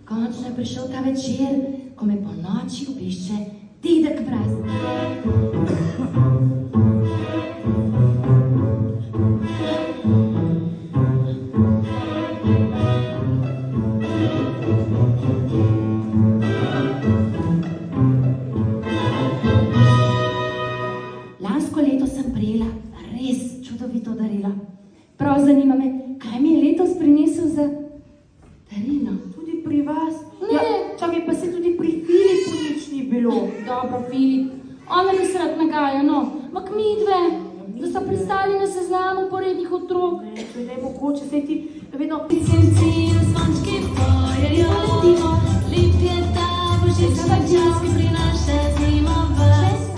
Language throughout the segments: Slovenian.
Končno je prišel ta večer, ko me po noči obišče dedek Mraz. Lansko leto sem prejela res čudovito darilo. Prav zanima me, kaj mi je letos prinesel za darilo. Tudi pri vas? Ne. Ja, čakaj, pa se tudi pri Filipu nič ni bilo. Dobro, Filip, ona mi se rad nagaja, no. Mak midve, da so pristali na seznamu porednih otrok. Ne, to je nemogoče, saj ti vedno...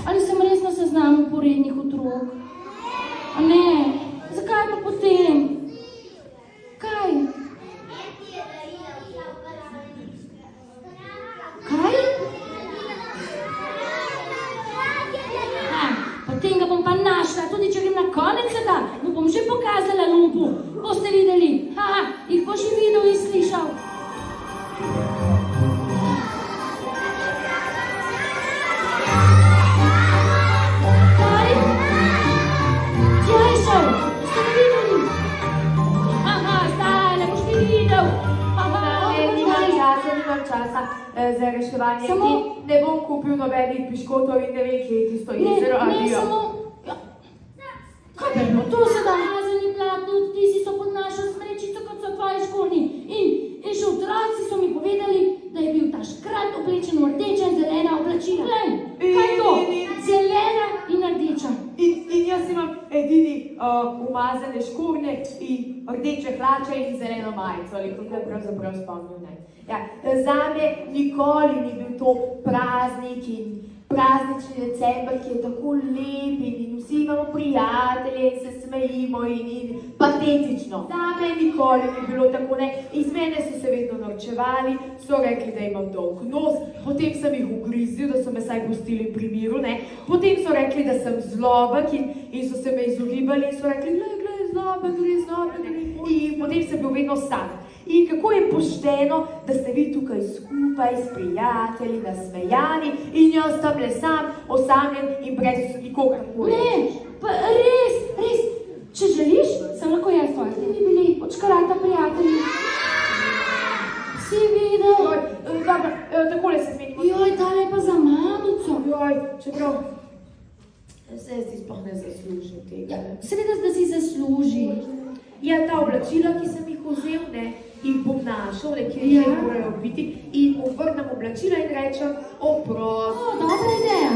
Ali sem res na seznamu porednih otrok? A ne, zakaj pa potem? Kaj? Kaj? Potem ga bom pa našla, tudi če grem na konec sveta, mu bom že pokazala lumpu. Boste videli, jih bo že videl in slišal. Kaj? Tja je šel, ste ga videli? Zdaj, ne boš ti videl. Nimam časa za reševanje. Samo- Ne bom kupil nobenih piškotov in ne vem, kje je tisto jezero. Ne, Adijo. samo... Ja. Kaj pa ima to sedaj? Hazeni platno, ti si so pod našo smrečico, kot so tvoji škorni. In še otroci so mi povedali, da je bil ta škrat oblečen v rdeča in zelena oblačila. Glej, kaj je to? Zelena in rdeča. In jaz imam edini umazane škorne in rdeče hlače in zeleno majico, ali kako je pravzaprav spomnil, ne. Ja, zame nikoli ni bil to praznik in praznični december, ki je tako lep in vsi imamo prijatelje in se smejimo in patetično. Zame nikoli ni bilo tako, ne. Iz mene so se vedno norčevali, so rekli, da imam dolg nos, potem sem jih ugrizil, da so me saj pustili pri miru, ne. Potem so rekli, da sem zlobek in so se me izogibali in so rekli, glej, zlobek, ne. In potem sem bil vedno sam. In kako je pošteno, da ste vi tukaj skupaj s prijatelji, nasmejani in jaz tam le sam, osamljen in brez nikogar koli. Ne, pa res, če želiš, sem lahko jaz tvoj. Ste mi bili od škarata prijatelji. Si videl? Dobro, takole se zmenimo. Joj, tale pa za mamico. Čeprav se ti sploh ne zaslužim tega. Seveda, da si zasluži. Ja, ta oblačila, ki sem jih vzel, ne, in bom našel, nekje Ja. morajo biti, in mu vrnem oblačila in rečem, oprost. Dobra ideja.